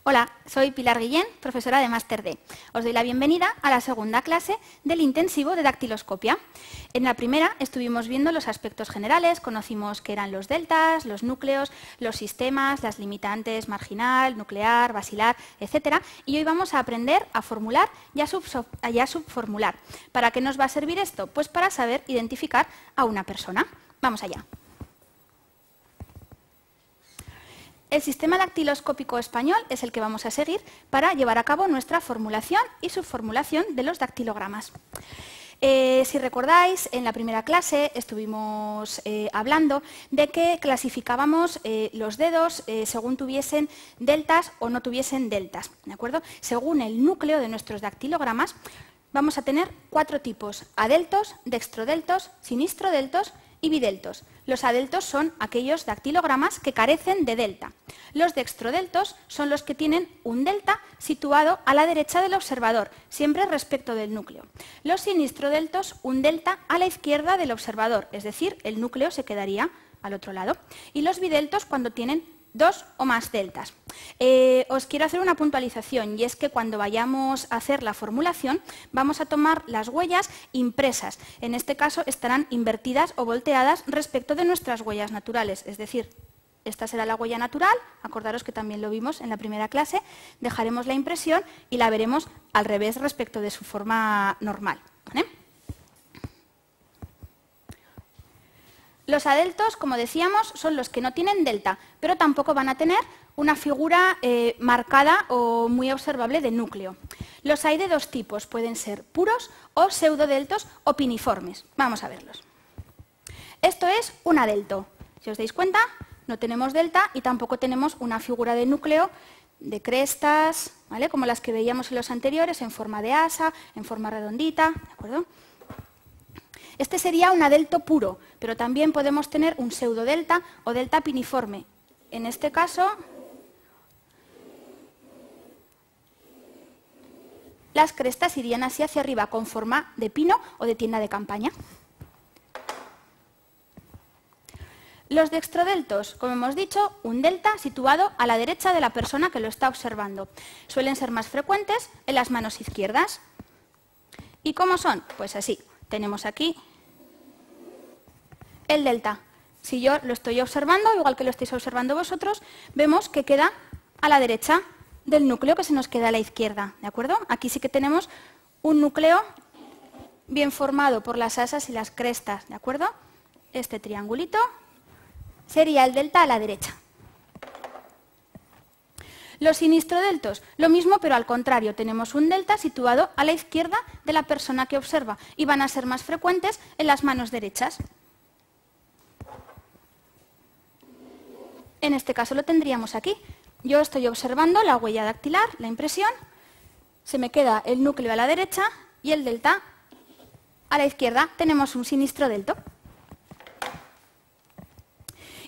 Hola, soy Pilar Guillén, profesora de Máster D. Os doy la bienvenida a la segunda clase del intensivo de dactiloscopia. En la primera estuvimos viendo los aspectos generales, conocimos qué eran los deltas, los núcleos, los sistemas, las limitantes marginal, nuclear, basilar, etc. Y hoy vamos a aprender a formular y a subformular. ¿Para qué nos va a servir esto? Pues para saber identificar a una persona. Vamos allá. El sistema dactiloscópico español es el que vamos a seguir para llevar a cabo nuestra formulación y subformulación de los dactilogramas. Si recordáis, en la primera clase estuvimos hablando de que clasificábamos los dedos según tuviesen deltas o no tuviesen deltas, ¿de acuerdo? Según el núcleo de nuestros dactilogramas vamos a tener 4 tipos: adeltos, dextrodeltos, sinistrodeltos y bideltos. Los adeltos son aquellos dactilogramas que carecen de delta. Los dextrodeltos son los que tienen un delta situado a la derecha del observador, siempre respecto del núcleo. Los sinistrodeltos, un delta a la izquierda del observador, es decir, el núcleo se quedaría al otro lado. Y los bideltos cuando tienen 2 o más deltas. Os quiero hacer una puntualización, y es que cuando vayamos a hacer la formulación vamos a tomar las huellas impresas. En este caso estarán invertidas o volteadas respecto de nuestras huellas naturales, es decir, esta será la huella natural, acordaros que también lo vimos en la primera clase, dejaremos la impresión y la veremos al revés respecto de su forma normal, ¿vale? Los adeltos, como decíamos, son los que no tienen delta, pero tampoco van a tener una figura marcada o muy observable de núcleo. Los hay de 2 tipos, pueden ser puros o pseudodeltos o piniformes. Vamos a verlos. Esto es un adelto. Si os dais cuenta, no tenemos delta y tampoco tenemos una figura de núcleo de crestas, ¿vale? Como las que veíamos en los anteriores, en forma de asa, en forma redondita, ¿de acuerdo? Este sería un adelto puro, pero también podemos tener un pseudodelta o delta piniforme. En este caso, las crestas irían así hacia arriba, con forma de pino o de tienda de campaña. Los dextrodeltos, como hemos dicho, un delta situado a la derecha de la persona que lo está observando. Suelen ser más frecuentes en las manos izquierdas. ¿Y cómo son? Pues así. Tenemos aquí el delta. Si yo lo estoy observando, igual que lo estáis observando vosotros, vemos que queda a la derecha del núcleo que se nos queda a la izquierda, ¿de acuerdo? Aquí sí que tenemos un núcleo bien formado por las asas y las crestas, ¿de acuerdo? Este triangulito sería el delta a la derecha. Los sinistrodeltos, lo mismo pero al contrario, tenemos un delta situado a la izquierda de la persona que observa y van a ser más frecuentes en las manos derechas. En este caso lo tendríamos aquí. Yo estoy observando la huella dactilar, la impresión, se me queda el núcleo a la derecha y el delta a la izquierda. Tenemos un sinistrodelto.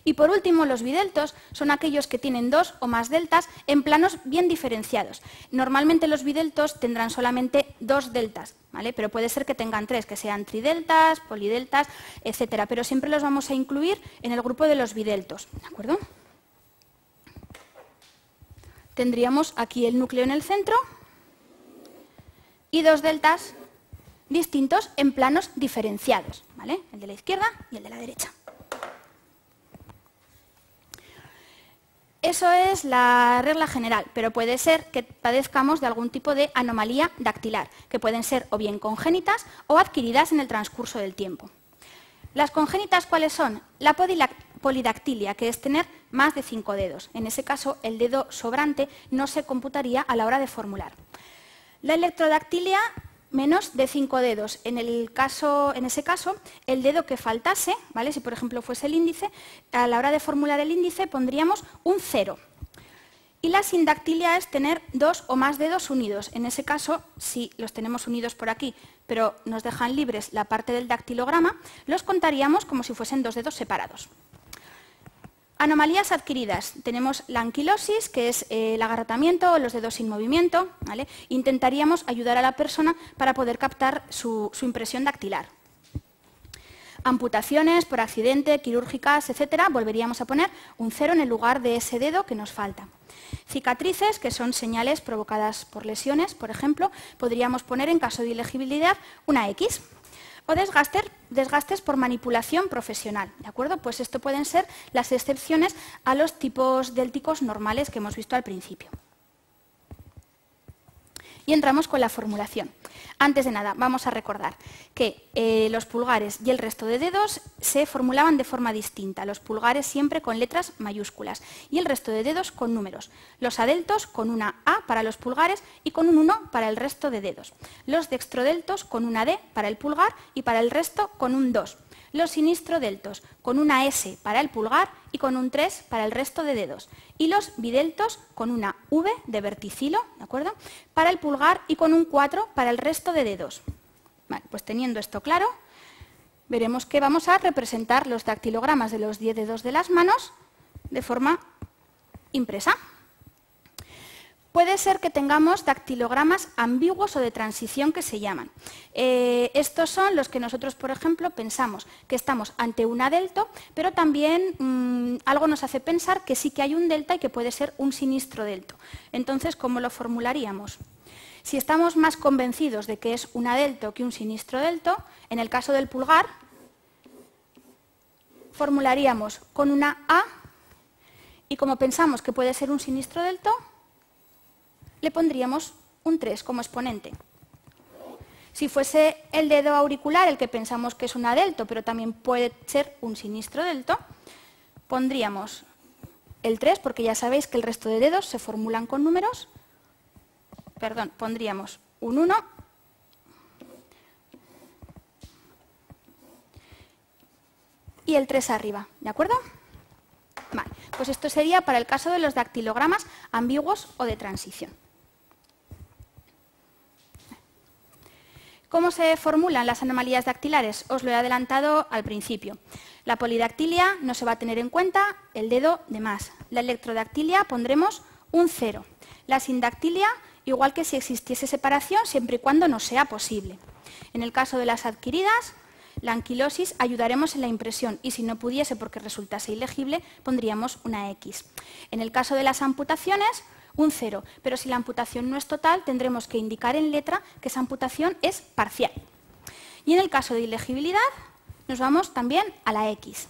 Y por último, los bideltos son aquellos que tienen 2 o más deltas en planos bien diferenciados. Normalmente los bideltos tendrán solamente 2 deltas, ¿vale? Pero puede ser que tengan 3, que sean trideltas, polideltas, etc. Pero siempre los vamos a incluir en el grupo de los bideltos, ¿de acuerdo? Tendríamos aquí el núcleo en el centro y 2 deltas distintos en planos diferenciados, ¿vale? El de la izquierda y el de la derecha. Eso es la regla general, pero puede ser que padezcamos de algún tipo de anomalía dactilar, que pueden ser o bien congénitas o adquiridas en el transcurso del tiempo. ¿Las congénitas cuáles son? La polidactilia, que es tener más de 5 dedos. En ese caso, el dedo sobrante no se computaría a la hora de formular. La electrodactilia, menos de 5 dedos. En ese caso, el dedo que faltase, ¿vale? Si por ejemplo fuese el índice, a la hora de formular el índice pondríamos un 0. Y la sindactilia es tener 2 o más dedos unidos. En ese caso, si los tenemos unidos por aquí, pero nos dejan libres la parte del dactilograma, los contaríamos como si fuesen 2 dedos separados. Anomalías adquiridas. Tenemos la anquilosis, que es el agarrotamiento o los dedos sin movimiento, ¿vale? Intentaríamos ayudar a la persona para poder captar su impresión dactilar. Amputaciones por accidente, quirúrgicas, etcétera, volveríamos a poner un 0 en el lugar de ese dedo que nos falta. Cicatrices, que son señales provocadas por lesiones, por ejemplo, podríamos poner en caso de ilegibilidad una X. O desgastes por manipulación profesional, ¿de acuerdo? Pues esto pueden ser las excepciones a los tipos délticos normales que hemos visto al principio. Y entramos con la formulación. Antes de nada, vamos a recordar que los pulgares y el resto de dedos se formulaban de forma distinta. Los pulgares siempre con letras mayúsculas y el resto de dedos con números. Los adeltos con una A para los pulgares y con un 1 para el resto de dedos. Los dextrodeltos con una D para el pulgar y para el resto con un 2. Los sinistrodeltos con una S para el pulgar y con un 3 para el resto de dedos. Y los bideltos con una V de verticilo, ¿de acuerdo?, para el pulgar y con un 4 para el resto de dedos. Vale, pues teniendo esto claro, veremos que vamos a representar los dactilogramas de los 10 dedos de las manos de forma impresa. Puede ser que tengamos dactilogramas ambiguos o de transición que se llaman. Estos son los que nosotros, por ejemplo, pensamos que estamos ante un adelto, pero también algo nos hace pensar que sí que hay un delta y que puede ser un sinistrodelto. Entonces, ¿cómo lo formularíamos? Si estamos más convencidos de que es un adelto que un sinistrodelto, en el caso del pulgar, formularíamos con una A y como pensamos que puede ser un sinistrodelto, le pondríamos un 3 como exponente. Si fuese el dedo auricular el que pensamos que es un adelto, pero también puede ser un sinistrodelto, pondríamos el 3, porque ya sabéis que el resto de dedos se formulan con números. Perdón, pondríamos un 1 y el 3 arriba, ¿de acuerdo? Vale, pues esto sería para el caso de los dactilogramas ambiguos o de transición. ¿Cómo se formulan las anomalías dactilares? Os lo he adelantado al principio. La polidactilia no se va a tener en cuenta el dedo de más. La electrodactilia pondremos un 0. La sindactilia, igual que si existiese separación, siempre y cuando no sea posible. En el caso de las adquiridas, la anquilosis ayudaremos en la impresión y si no pudiese porque resultase ilegible, pondríamos una X. En el caso de las amputaciones, un 0, pero si la amputación no es total, tendremos que indicar en letra que esa amputación es parcial. Y en el caso de ilegibilidad, nos vamos también a la X.